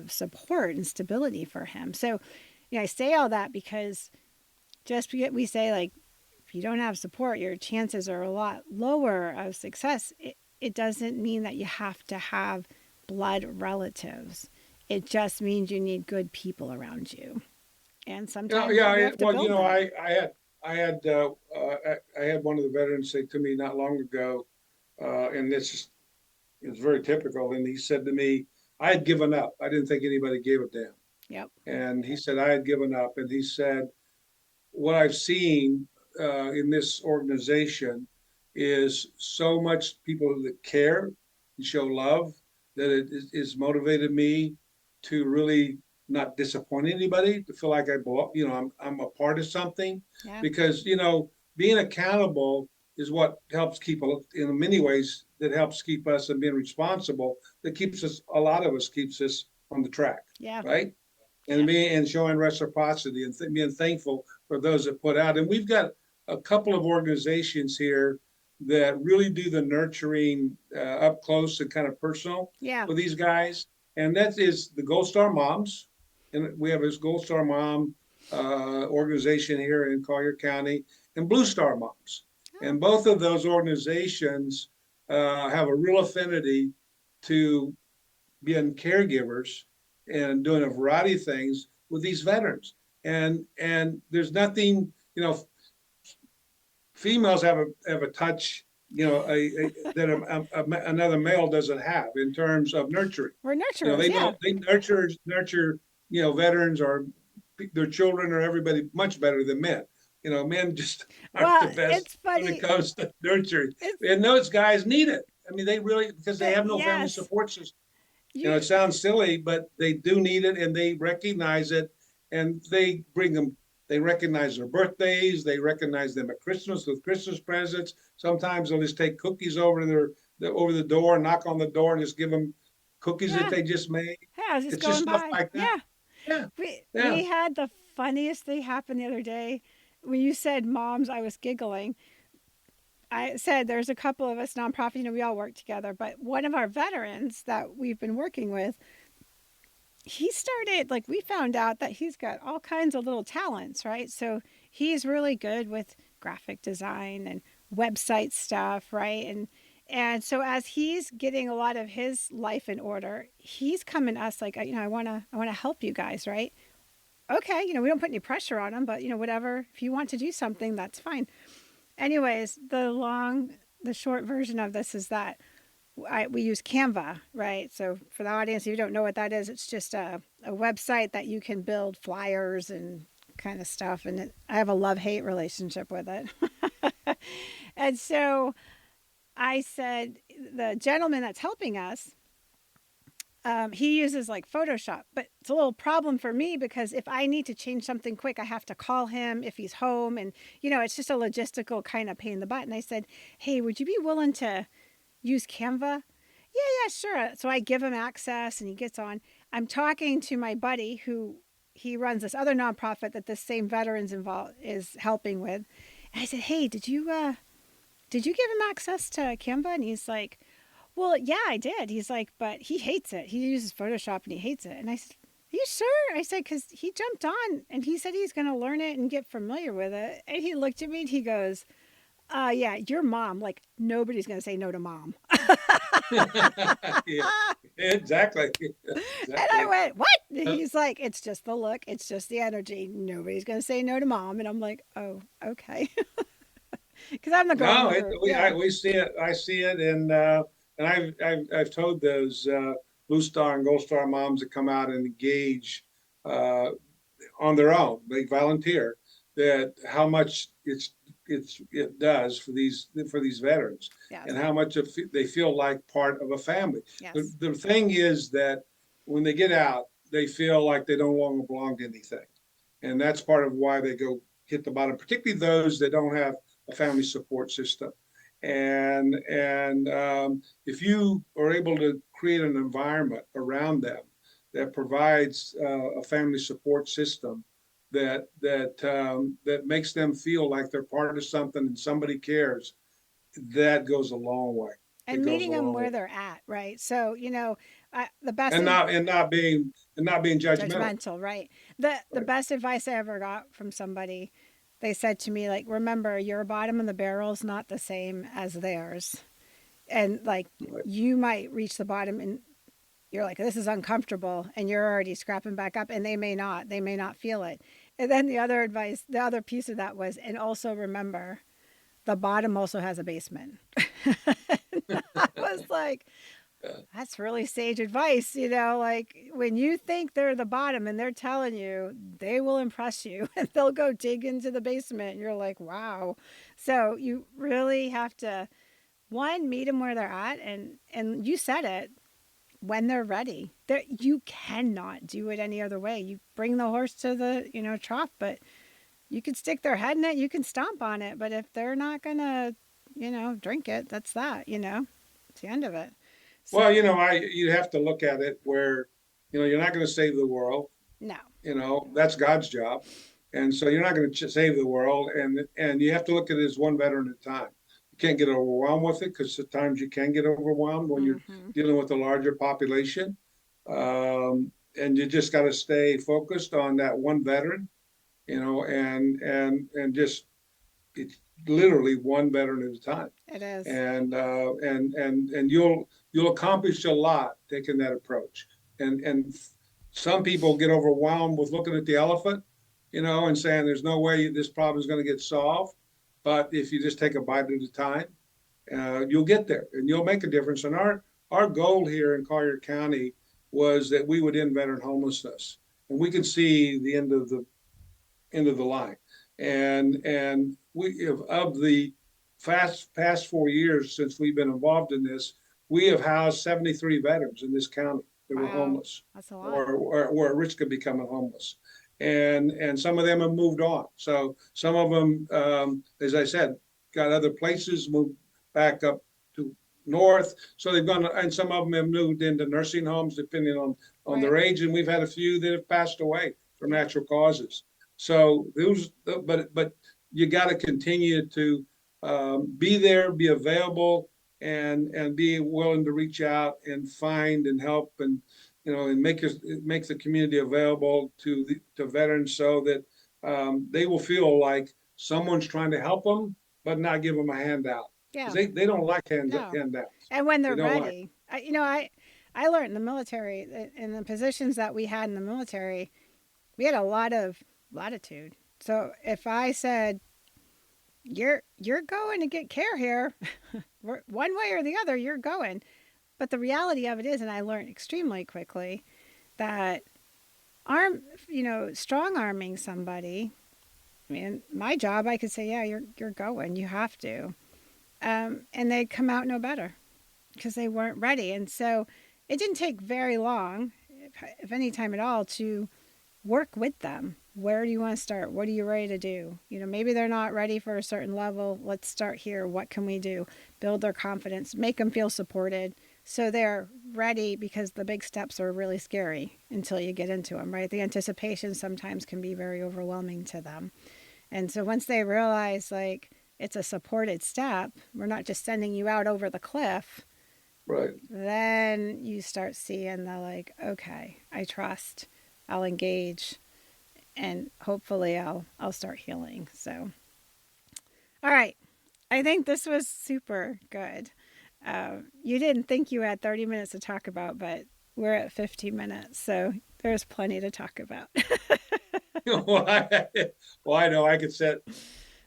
support and stability for him. So, I say all that because just we say, like, if you don't have support, your chances are a lot lower of success. It doesn't mean that you have to have blood relatives. It just means you need good people around you. And sometimes you have to build them. I had one of the veterans say to me not long ago, and it's very typical. And he said to me, I had given up. I didn't think anybody gave a damn. Yep. And he said, I had given up. And he said, what I've seen in this organization is so much people that care and show love, that it is motivated me to really not disappoint anybody, to feel like I belong, I'm a part of something. Yeah. Because, being accountable is what helps in many ways, that helps keep us, and being responsible, that a lot of us keeps us on the track. Yeah. Right. And showing reciprocity and being thankful for those that put out. And we've got a couple of organizations here that really do the nurturing up close and kind of personal with these guys. And that is the Gold Star Moms. And we have this Gold Star Mom organization here in Collier County, and Blue Star Moms. Oh. And both of those organizations have a real affinity to being caregivers and doing a variety of things with these veterans. And there's nothing females have a touch, that another male doesn't have in terms of nurturing. We're nurturers, They yeah. know they nurture, veterans or their children or everybody much better than men. Men just aren't the Well, best it's when funny. it comes to nurturing. It's And those guys need it. I mean, they really, because they but have no family yes, support system. you It sounds silly, but they do need it, and they recognize it, and they bring them. They recognize their birthdays. They recognize them at Christmas with Christmas presents. Sometimes they'll just take cookies over to over the door, knock on the door, and just give them cookies that yeah, they just made. yeah, I was just It's just going stuff by. like that. Yeah. Yeah, We yeah. had the funniest thing happen the other day. When you said moms, I was giggling. I said there's a couple of us nonprofit, we all work together, but one of our veterans that we've been working with, he started, like, we found out that he's got all kinds of little talents, right? So he's really good with graphic design and website stuff, right? And so as he's getting a lot of his life in order, he's coming to us like, I want to help you guys, right? Okay, we don't put any pressure on him, but whatever, if you want to do something, that's fine. Anyways, the short version of this is that we use Canva, right? So for the audience, if you don't know what that is, it's just a website that you can build flyers and kind of stuff. And I have a love-hate relationship with it. And so I said, the gentleman that's helping us, he uses like Photoshop, but it's a little problem for me because if I need to change something quick, I have to call him if he's home. And, it's just a logistical kind of pain in the butt. And I said, hey, would you be willing to use Canva? Yeah, sure. So I give him access and he gets on. I'm talking to my buddy who he runs this other nonprofit that this same veterans is helping with. And I said, hey, did you give him access to Canva? And he's like, well, yeah, I did. He's like, but he hates it. He uses Photoshop and he hates it. And I said, are you sure? I said, because he jumped on and he said he's going to learn it and get familiar with it. And he looked at me and he goes, yeah, your mom, like nobody's going to say no to mom. Yeah, exactly. And I went, what? And he's like, it's just the look. It's just the energy. Nobody's going to say no to mom. And I'm like, oh, okay. Because I'm the girl. No, we see it. I see it. And I've told those Blue Star and Gold Star moms that come out and engage on their own, they volunteer, that how much it does for these veterans, Yes. and how much they feel like part of a family. Yes. The thing is that when they get out, they feel like they no longer belong to anything, and that's part of why they go hit the bottom, particularly those that don't have a family support system. And if you are able to create an environment around them that provides a family support system that makes them feel like they're part of something and somebody cares, that goes a long way. And meeting them where they're at, right? So the best and not being judgmental. right? The best advice I ever got from somebody, they said to me, like, remember, your bottom of the barrel is not the same as theirs. And like, you might reach the bottom and you're like, this is uncomfortable, and you're already scrapping back up, and they may not feel it. And then the other advice, the other piece of that was, and also remember, the bottom also has a basement. I was like, that's really sage advice, like when you think they're the bottom and they're telling you, they will impress you and they'll go dig into the basement. And you're like, wow. So you really have to, one, meet them where they're at. And you said it, when they're ready. You cannot do it any other way. You bring the horse to the, trough, but you can stick their head in it, you can stomp on it. But if they're not going to, drink it, that's that, it's the end of it. So, well, you have to look at it where, you're not going to save the world. No. That's God's job. And so you're not going to save the world. And you have to look at it as one veteran at a time. You can't get overwhelmed with it, because at times you can get overwhelmed when you're dealing with a larger population. And you just got to stay focused on that one veteran, and just, it's literally one veteran at a time. It is. And you'll accomplish a lot taking that approach. And some people get overwhelmed with looking at the elephant, and saying there's no way this problem is going to get solved. But if you just take a bite at a time, you'll get there and you'll make a difference. And our goal here in Collier County was that we would end veteran homelessness, and we could see the end of the line. And we have, of the past 4 years since we've been involved in this, we have housed 73 veterans in this county that were homeless. That's a lot. Or were at risk of becoming homeless. And some of them have moved on. So some of them, as I said, got other places, moved back up to north. So they've gone, and some of them have moved into nursing homes, depending on Right. their age. And we've had a few that have passed away from natural causes. So but you got to continue to be there, be available, and be willing to reach out and find and help and and make the community available to veterans so that they will feel like someone's trying to help them, but not give them a handout. Yeah. They don't like No. handouts. And when they're They don't ready, I learned in the military, in the positions that we had in the military, we had a lot of latitude. So if I said, you're going to get care here, one way or the other, you're going. But the reality of it is, and I learned extremely quickly, that strong arming somebody, I mean, my job, I could say, yeah, you're going, you have to. And they'd come out no better because they weren't ready. And so it didn't take very long, if any time at all, to work with them. Where do you want to start? What are you ready to do? Maybe they're not ready for a certain level. Let's start here. What can we do? Build their confidence, make them feel supported so they're ready, because the big steps are really scary until you get into them, right? The anticipation sometimes can be very overwhelming to them. And so once they realize, like, it's a supported step, we're not just sending you out over the cliff, Right. then you start seeing the, like, okay, I trust, I'll engage, and hopefully I'll start healing. So, all right. I think this was super good. You didn't think you had 30 minutes to talk about, but we're at 15 minutes. So there's plenty to talk about. Well, I know I could set,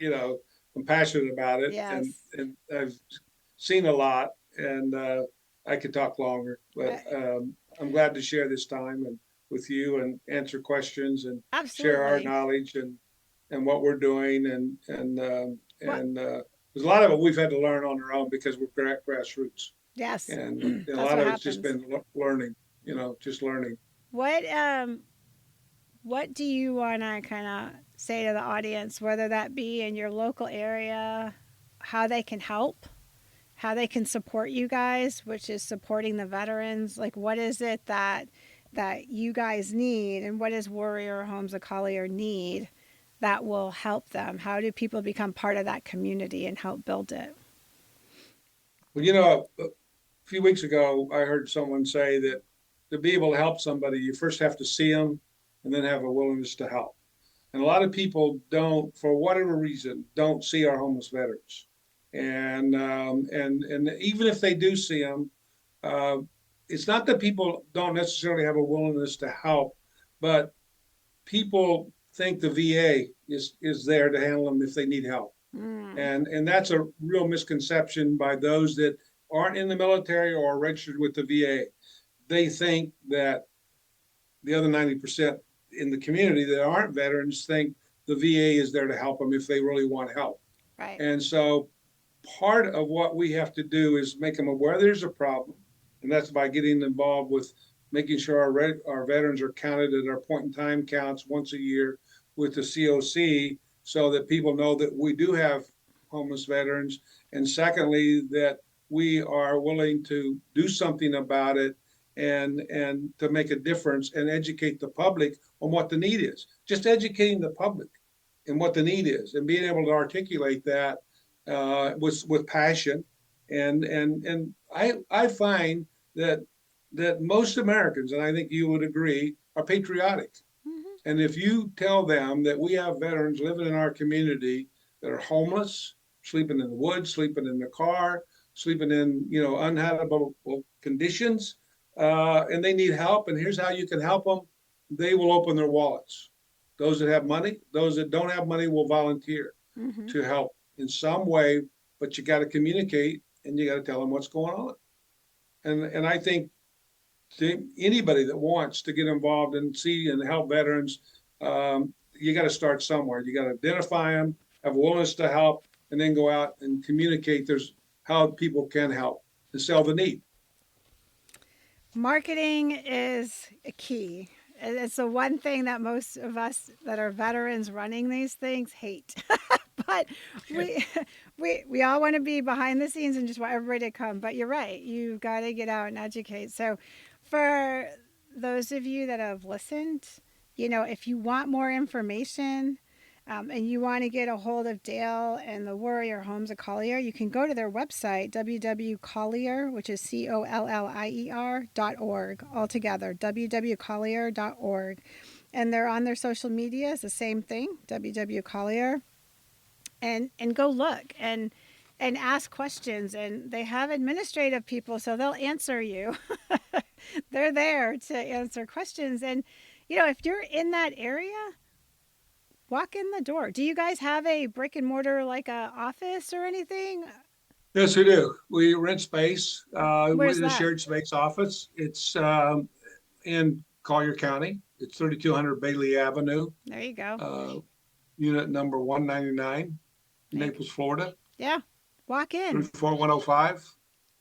I'm passionate about it. Yes. And I've seen a lot, and I could talk longer, but I'm glad to share this time and with you and answer questions and Absolutely. share our knowledge and what we're doing. And there's a lot of it we've had to learn on our own because we're at Grassroots. Yes. And a That's lot what of it's just happens. been learning, just learning. What do you want to kind of say to the audience, whether that be in your local area, how they can help, how they can support you guys, which is supporting the veterans? Like, what is it that you guys need, and what does Warrior Homes of Collier need that will help them? How do people become part of that community and help build it? Well, a few weeks ago, I heard someone say that to be able to help somebody, you first have to see them and then have a willingness to help. And a lot of people don't, for whatever reason, don't see our homeless veterans. And even if they do see them, it's not that people don't necessarily have a willingness to help, but people think the VA is there to handle them if they need help. And that's a real misconception by those that aren't in the military or are registered with the VA. They think that the other 90% in the community that aren't veterans think the VA is there to help them if they really want help. Right. And so part of what we have to do is make them aware there's a problem. And that's by getting involved with making sure our veterans are counted at our point in time counts once a year with the COC, so that people know that we do have homeless veterans. And secondly, that we are willing to do something about it and to make a difference and educate the public on what the need is. Just educating the public and what the need is and being able to articulate that with passion. And I find that most Americans, and I think you would agree, are patriotic. Mm-hmm. And if you tell them that we have veterans living in our community that are homeless, sleeping in the woods, sleeping in the car, sleeping in uninhabitable conditions, and they need help, and here's how you can help them, they will open their wallets Those that have money, those that don't have money will volunteer to help in some way, but you got to communicate and you got to tell them what's going on. And I think to anybody that wants to get involved and see and help veterans, you got to start somewhere. You got to identify them, have a willingness to help, and then go out and communicate there's how people can help and sell the need. Marketing is a key. It's the one thing that most of us that are veterans running these things hate. But we all want to be behind the scenes and just want everybody to come. But you're right. You've got to get out and educate. So for those of you that have listened, if you want more information and you want to get a hold of Dale and the Warrior Homes of Collier, you can go to their website, www.collier, which is COLLIER.org, altogether, www.collier.org. And they're on their social media. It's the same thing, www.collier. And go look and ask questions. And they have administrative people, so they'll answer you. They're there to answer questions. And, if you're in that area, walk in the door. Do you guys have a brick and mortar, like a office or anything? Yes, we do. We rent space. Where's We're the that? shared space office. It's in Collier County. It's 3200 Bailey Avenue. There you go. Unit number 199, Naples, Florida. Yeah. Walk in. 34105.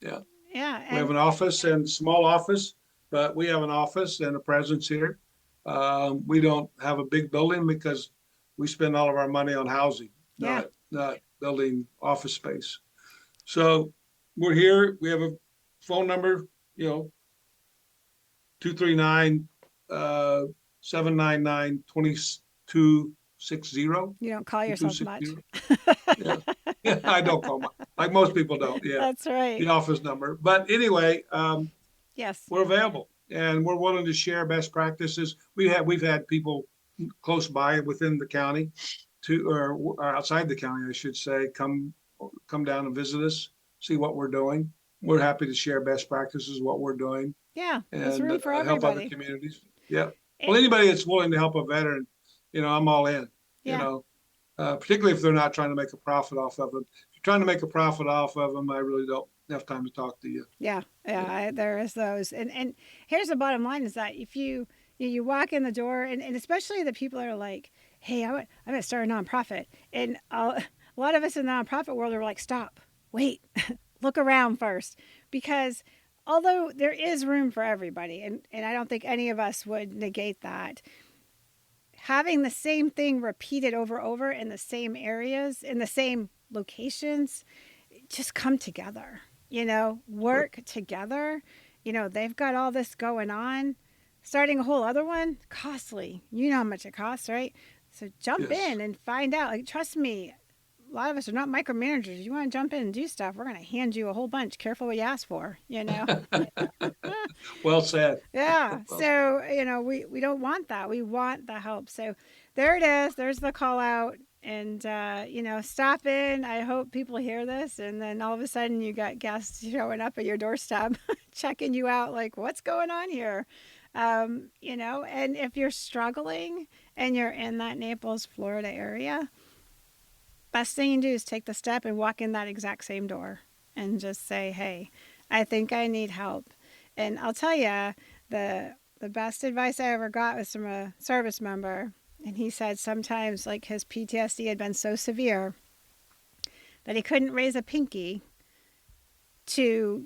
Yeah. Yeah. We have an office and small office, but we have an office and a presence here. We don't have a big building because we spend all of our money on housing, not building office space. So we're here. We have a phone number, 239-799-2260. You don't call yourself much. Yeah, I don't call my, like most people don't. Yeah, That's right. the office number. But anyway, Yes, we're available and we're willing to share best practices. We've had people close by within the county or outside the county, I should say, come down and visit us, see what we're doing. We're happy to share best practices, what we're doing. Yeah, there's and room for help other everybody. communities. Yeah. Well, anybody that's willing to help a veteran, I'm all in. Yeah. Particularly if they're not trying to make a profit off of them. If you're trying to make a profit off of them, I really don't have time to talk to you. Yeah. There is those. And here's the bottom line is that if you walk in the door, and especially the people that are like, hey, I'm going to start a nonprofit. And a lot of us in the nonprofit world are like, stop, wait, look around first. Because although there is room for everybody, and I don't think any of us would negate that, having the same thing repeated over in the same areas, in the same locations, just come together, work together. They've got all this going on. Starting a whole other one, costly. You know how much it costs, right? So jump in and find out. Like, trust me, a lot of us are not micromanagers. You want to jump in and do stuff, we're going to hand you a whole bunch. Careful what you ask for, Well said. Yeah. So, we don't want that. We want the help. So there it is. There's the call out. And, stop in. I hope people hear this. And then all of a sudden you got guests showing up at your doorstep, checking you out like, what's going on here? And if you're struggling and you're in that Naples, Florida area, best thing you can do is take the step and walk in that exact same door and just say, hey, I think I need help. And I'll tell you, the best advice I ever got was from a service member. And he said sometimes, like, his PTSD had been so severe that he couldn't raise a pinky to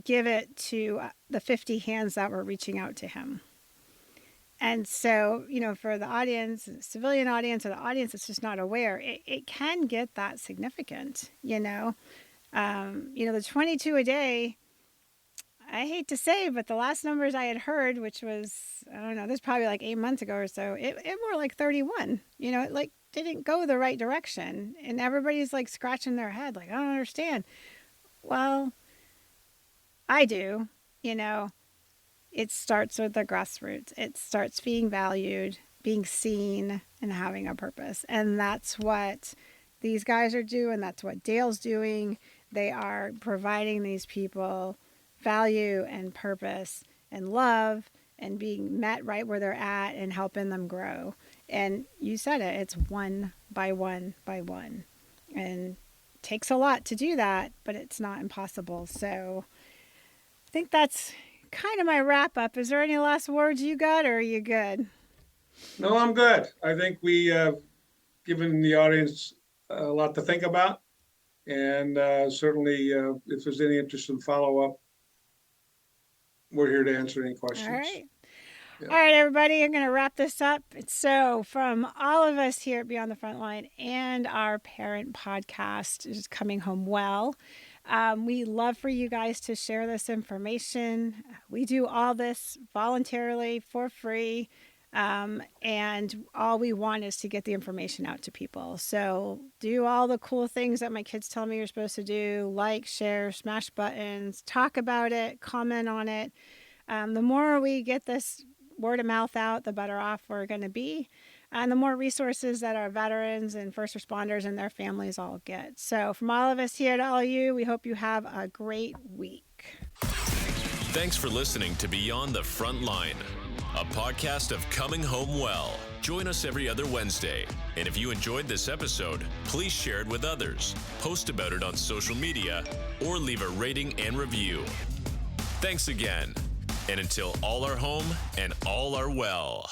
give it to the 50 hands that were reaching out to him. And so, for the audience, the civilian audience, or the audience that's just not aware, it can get that significant, the 22 a day, I hate to say, but the last numbers I had heard, which was, I don't know, this is probably like 8 months ago or so, it more like 31. It like didn't go the right direction. And everybody's like scratching their head, like, I don't understand. Well, I do. It starts with the grassroots. It starts being valued, being seen, and having a purpose. And that's what these guys are doing. That's what Dale's doing. They are providing these people value and purpose and love and being met right where they're at and helping them grow. And you said it, it's one by one by one. And it takes a lot to do that, but it's not impossible. So I think that's kind of my wrap up. Is there any last words you got, or are you good? No, I'm good. I think we have given the audience a lot to think about. And certainly, if there's any interest in follow-up, we're here to answer any questions. All right. Yeah. All right, everybody, I'm going to wrap this up. So from all of us here at Beyond the Frontline and our parent podcast, is Coming Home Well, we love for you guys to share this information. We do all this voluntarily for free. And all we want is to get the information out to people. So do all the cool things that my kids tell me you're supposed to do, like, share, smash buttons, talk about it, comment on it. The more we get this word of mouth out, the better off we're going to be. And the more resources that our veterans and first responders and their families all get. So from all of us here to all of you, we hope you have a great week. Thanks for listening to Beyond the Frontline, a podcast of Coming Home Well. Join us every other Wednesday. And if you enjoyed this episode, please share it with others, post about it on social media, or leave a rating and review. Thanks again. And until all are home and all are well.